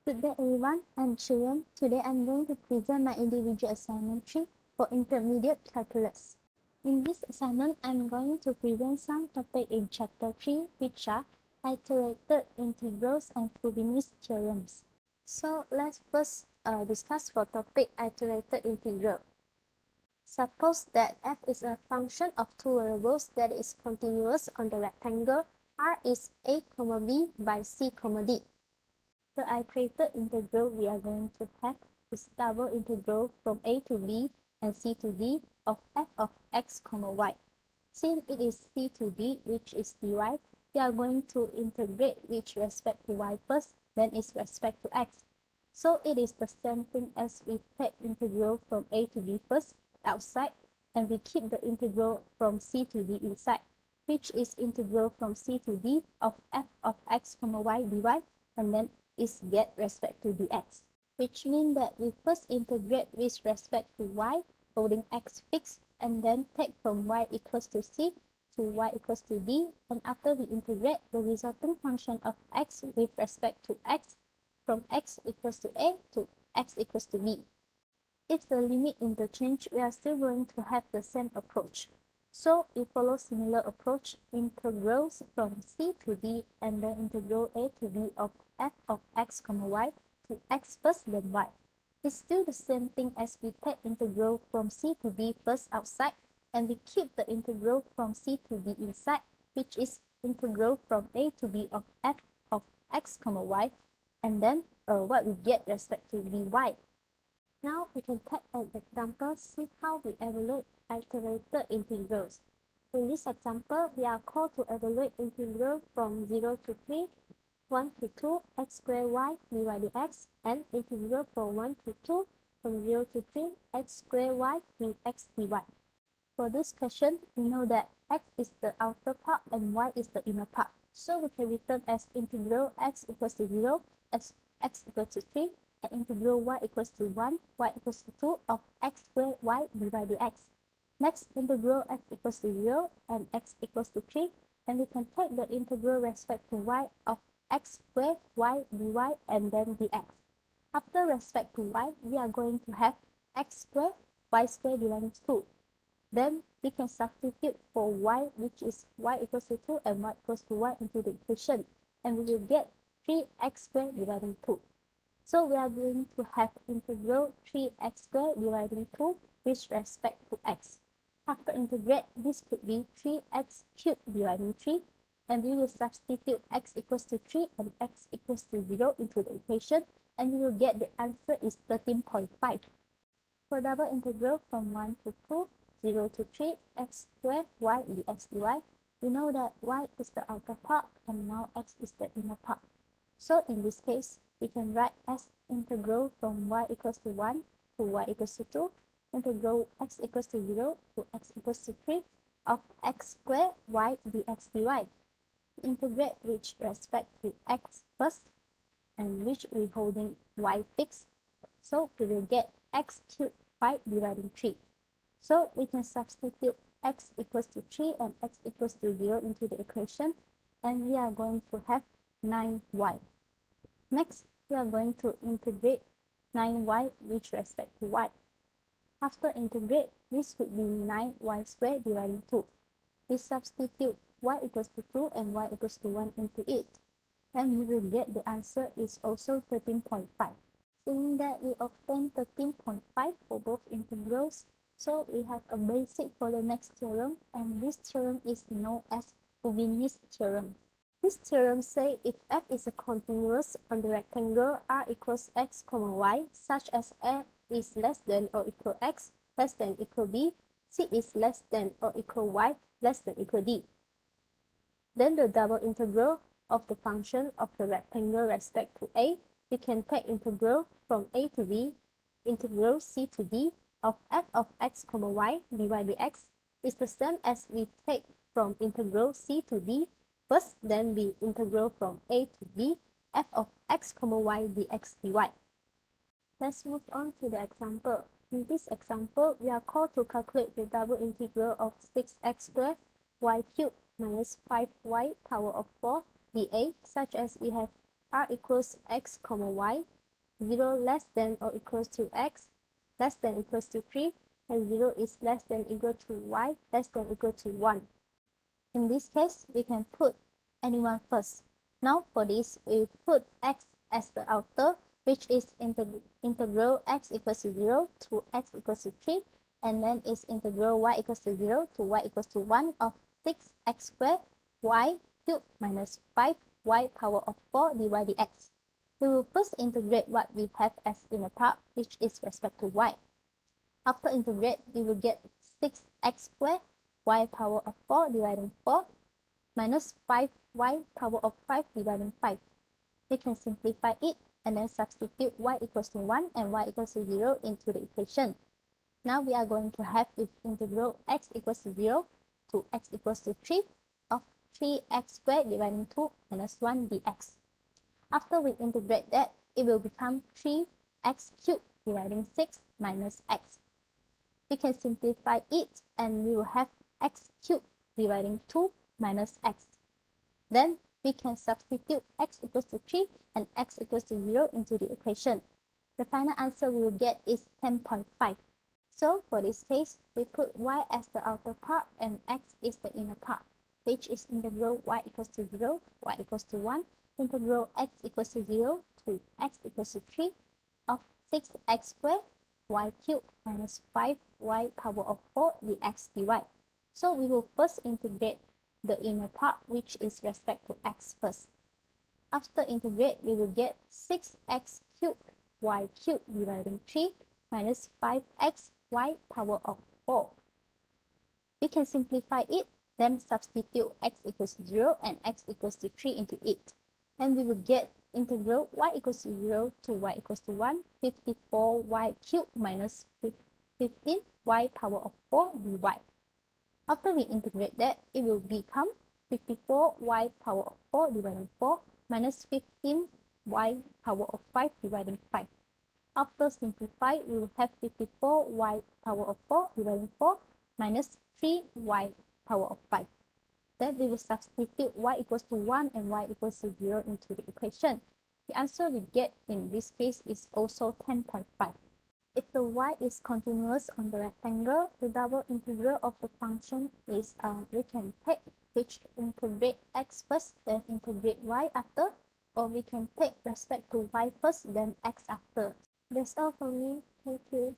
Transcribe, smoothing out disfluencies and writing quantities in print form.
Good day everyone, I'm Chiyun. Today I'm going to present my individual assignment 3 for intermediate calculus. In this assignment, I'm going to present some topics in chapter 3 which are iterated integrals and Frobenius theorems. So let's first discuss for topic iterated integral. Suppose that f is a function of two variables that is continuous on the rectangle R is a, b by c, d. The iterated integral we are going to have is double integral from a to b and c to d of f of x, y. Since it is c to d, which is dy, we are going to integrate with respect to y first, then with respect to x. So it is the same thing as we take integral from a to b first outside, and we keep the integral from c to d inside, which is integral from c to d of f of x, y dy, and then is get respect to dx, which means that we first integrate with respect to y, holding x fixed, and then take from y equals to c to y equals to d, and after we integrate the resulting function of x with respect to x from x equals to a to x equals to b. If the limit interchange, we are still going to have the same approach. So we follow similar approach, integrals from c to d and then integral a to b of f of x, y to x first then y. It's still the same thing as we take integral from c to d first outside, and we keep the integral from c to d inside, which is integral from a to b of f of x, y, and then what we get respect to dy. Now we can take an example, see how we evaluate iterated integrals. In this example, we are called to evaluate integral from 0 to 3, 1 to 2, x squared y dy dx, and integral from 1 to 2, from 0 to 3, x squared y dx dy. For this question, we know that x is the outer part and y is the inner part. So we can return as integral x equals to 0, x equals to 3, and integral y equals to 1, y equals to 2 of x squared y dy dx. Next, integral x equals to 0 and x equals to 3, and we can take the integral respect to y of x squared y dy and then dx. After respect to y, we are going to have x squared y squared divided 2. Then we can substitute for y, which is y equals to 2 and y equals to 1 into the equation, and we will get 3x squared dividing 2. So we are going to have integral 3x squared dividing 2 with respect to x. After integrate, this could be 3x cubed dividing 3, and we will substitute x equals to 3 and x equals to 0 into the equation, and we will get the answer is 13.5. For double integral from 1 to 2, 0 to 3, x squared y dx dy, we know that y is the outer part and now x is the inner part. So in this case, we can write as integral from y equals to 1 to y equals to 2, integral x equals to 0 to x equals to 3 of x squared y dx dy. Integrate with respect to x first, and which we holding y fixed. So we will get x cubed y dividing 3. So we can substitute x equals to 3 and x equals to 0 into the equation, and we are going to have 9y. Next, we are going to integrate 9y with respect to y. After integrate, this would be 9y squared dividing 2. We substitute y equals to 2 and y equals to 1 into it, and we will get the answer is also 13.5. Seeing that we obtain 13.5 for both integrals, so we have a basic for the next theorem, and this theorem is known as Frobenius theorem. This theorem says if f is a continuous on the rectangle R equals x, y, such as f is less than or equal x, less than equal b, c is less than or equal y, less than equal d. Then the double integral of the function of the rectangle respect to a, we can take integral from a to b, integral c to d of f of x, y dy dx is the same as we take from integral c to d first, then we integral from a to b f of x, y dx dy. Let's move on to the example. In this example, we are called to calculate the double integral of 6x squared y cubed minus 5y power of 4 dA, such as we have r equals x comma y, 0 less than or equals to x, less than equals to 3, and 0 is less than equal to y, less than equal to 1. In this case, we can put anyone first. Now for this, we put x as the outer, which is integral x equals to 0 to x equals to 3, and then is integral y equals to 0 to y equals to 1 of 6x squared y cubed minus 5y power of 4 dy dx. We will first integrate what we have as inner part, which is respect to y. After integrate, we will get 6x squared y power of 4 dividing 4 minus 5y power of 5 dividing 5. We can simplify it and then substitute y equals to 1 and y equals to 0 into the equation. Now we are going to have with integral x equals to 0 to x equals to 3 of 3x squared dividing 2 minus 1 dx. After we integrate that, it will become 3x cubed dividing 6 minus x. We can simplify it and we will have x cubed dividing 2 minus x. Then we can substitute x equals to 3 and x equals to 0 into the equation. The final answer we will get is 10.5. So for this case, we put y as the outer part and x is the inner part, which is integral y equals to 0, y equals to 1, integral x equals to 0 to x equals to 3 of 6x squared y cubed minus 5y power of 4 dx dy. So we will first integrate the inner part, which is respect to x first. After integrate, we will get 6x cubed y cubed dividing 3 minus 5x y power of 4. We can simplify it, then substitute x equals to 0 and x equals to 3 into it. And we will get integral y equals to 0 to y equals to 1, 54y cubed minus 15y power of 4 dy. After we integrate that, it will become 54y power of 4 dividing 4 minus 15y power of 5 dividing 5. After simplify, we will have 54y power of 4 dividing 4 minus 3y power of 5. Then we will substitute y equals to 1 and y equals to 0 into the equation. The answer we get in this case is also 10.5. If the y is continuous on the rectangle, the double integral of the function is we can take which integrate x first, then integrate y after, or we can take respect to y first, then x after. That's all for me. Thank you.